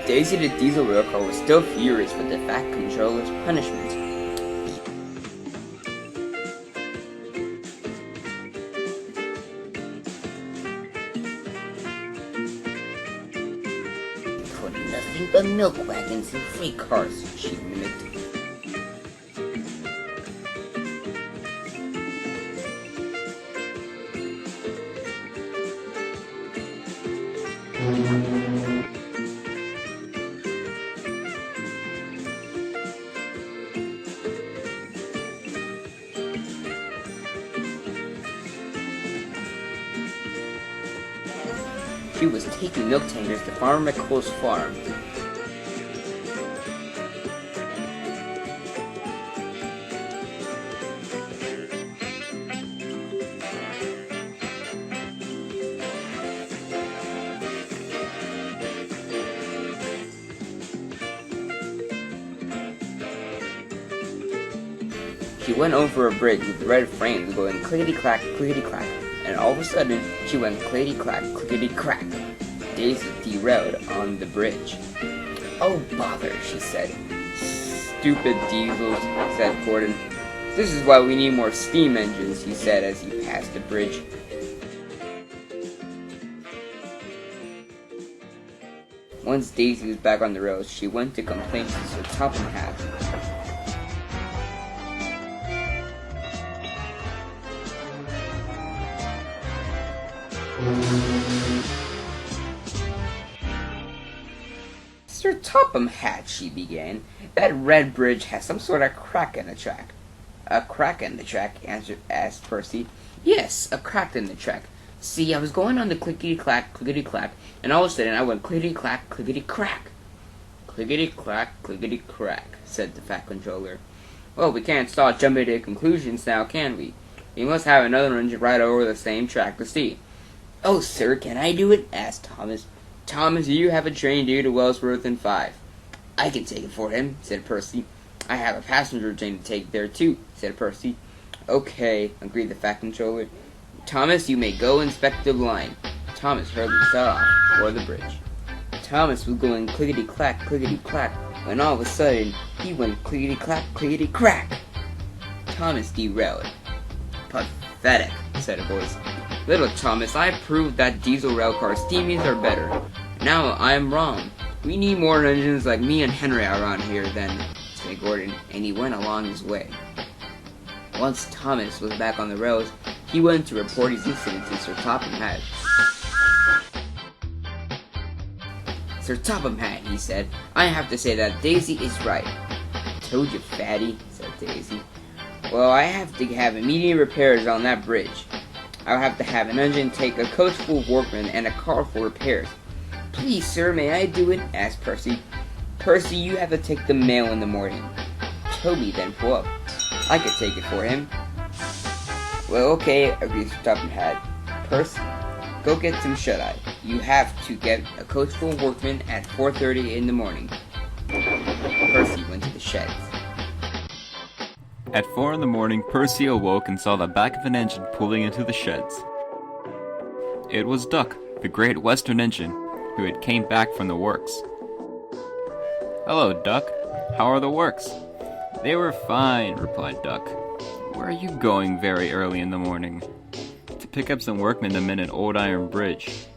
Daisy the diesel railcar was still furious with the fat controller's punishment. Put nothing but milk wagons in freight cars, she mimicked. She was taking milk tankers to Farmer McCool's farm. She went over a bridge with red frames going clickety-clack, clickety-clack, and all of a sudden, she went clickety-clack, clickety-crack. Daisy derailed on the bridge. "Oh, bother," she said. "Stupid diesels," said Gordon. "This is why we need more steam engines," he said as he passed the bridge. Once Daisy was back on the road, she went to complain to Sir Topham Hatt. "Sir Topham Hatt," she began, "that red bridge has some sort of crack in the track." "A crack in the track?" asked Percy. "Yes, a crack in the track. See, I was going on the clickety-clack, clickety-clack, and all of a sudden I went clickety-clack, clickety-crack." "Clickety-clack, clickety-crack," said the Fat Controller. "Well, we can't start jumping to conclusions now, can we? We must have another engine right over the same track to see." "Oh, sir, can I do it?" asked Thomas. "Thomas, you have a train due to Wellsworth in 5. "I can take it for him," said Percy. "I have a passenger train to take there too," said Percy. "Okay," agreed the Fat Controller. "Thomas, you may go inspect the line." Thomas hurriedly set off for the bridge. Thomas was going clickety-clack, clickety-clack, when all of a sudden he went clickety-clack, clickety-crack. Thomas derailed. "Pathetic," said a voice. "Little Thomas, I proved that diesel railcar steamies are better. Now I am wrong. We need more engines like me and Henrietta around here then," said Gordon, and he went along his way. Once Thomas was back on the roads, he went to report his incident to Sir Topham Hatt. "Sir Topham Hatt," he said, "I have to say that Daisy is right." "Told you, fatty," said Daisy. "Well, I have to have immediate repairs on that bridge. I'll have to have an engine take a coach full of workmen and a car for repairs." "Please, sir, may I do it?" asked Percy. "Percy, you have to take the mail in the morning." Toby then pulled up. "I could take it for him." "Well, okay," agreed Sir Topham Hatt. "Percy, go get some shut-eye. You have to get a coach full of workmen at 4:30 in the morning." Percy went to the sheds. At 4 in the morning, Percy awoke and saw the back of an engine pulling into the sheds. It was Duck, the Great Western Engine, who had came back from the works. "Hello, Duck. How are the works?" "They were fine," replied Duck. "Where are you going very early in the morning?" "To pick up some workmen to mend an old iron bridge."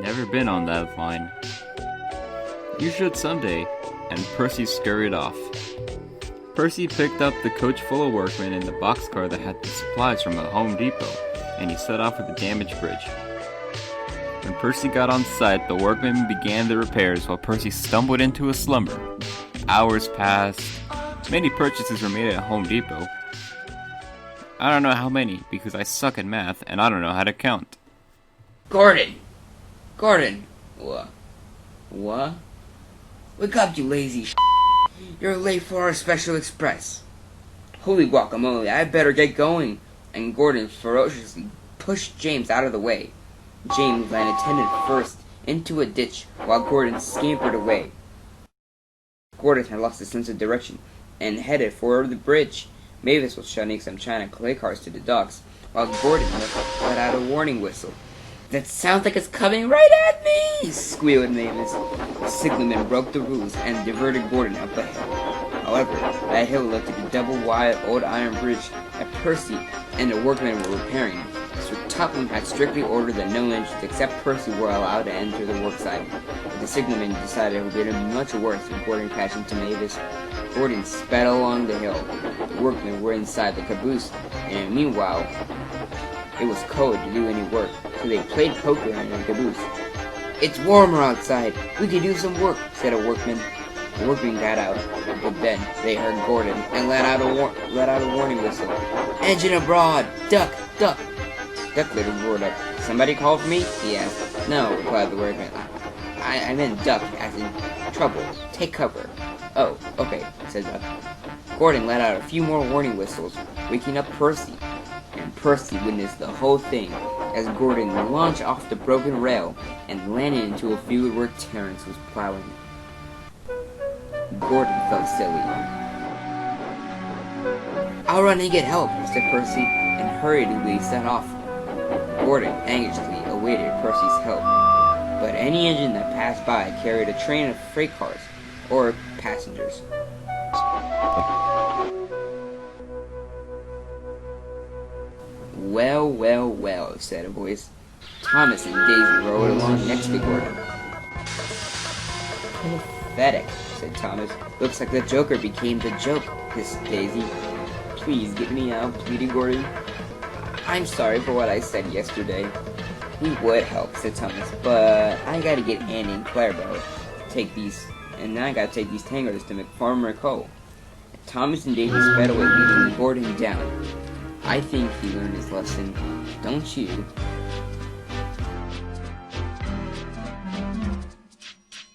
"Never been on that line." "You should someday," and Percy scurried off. Percy picked up the coach full of workmen in the boxcar that had the supplies from a Home Depot, and he set off for the damaged bridge. When Percy got on site, the workmen began the repairs while Percy stumbled into a slumber. Hours passed. Many purchases were made at Home Depot. I don't know how many, because I suck at math, and I don't know how to count. "Gordon! Gordon!" "What? What?" "Wake up, you lazy sh**! You're late for our special express." "Holy guacamole, I better get going!" And Gordon ferociously pushed James out of the way. James landed head-first into a ditch while Gordon scampered away. Gordon had lost his sense of direction and headed for the bridge. Mavis was shutting some China clay cars to the docks, while Gordon let out a warning whistle. That sounds like it's coming right at me! Squealed Mavis. The signalman broke the rules and diverted Gordon up a hill. However, that hill led to the double-wide old iron bridge that Percy and the workmen were repairing. Sir Topham had strictly ordered that no engines except Percy were allowed to enter the worksite. But the signalman decided it would be much worse if Gordon crashed into Mavis. Gordon sped along the hill. The workmen were inside the caboose, and meanwhile, it was cold to do any work, so they played poker in the caboose. "It's warmer outside. We can do some work," said a workman. The workmen got out, but then they heard Gordon and let out a warning whistle. "Engine abroad! Duck! Duck!" Duck later roared up. "Somebody called for me?" he asked. "No," replied the workman. I meant duck, as in trouble. Take cover." "Oh, okay," said Duck. Gordon let out a few more warning whistles, waking up Percy. And Percy witnessed the whole thing as Gordon launched off the broken rail and landed into a field where Terence was plowing. Gordon felt silly. "I'll run and get help," said Percy, and hurriedly set off. Gordon anxiously awaited Percy's help, but any engine that passed by carried a train of freight cars or passengers. "Well, well, well," said a voice. Thomas and Daisy rode along next to Gordon. "Pathetic," said Thomas. "Looks like the Joker became the joke," hissed Daisy. "Please get me out," pleaded Gordon. "I'm sorry for what I said yesterday." "We would help," said Thomas, "but I gotta get Annie and Clarabel and I gotta take these tangers to McFarmer Co." Thomas and Daisy sped away, leaving Gordon down. "I think he learned his lesson, don't you?"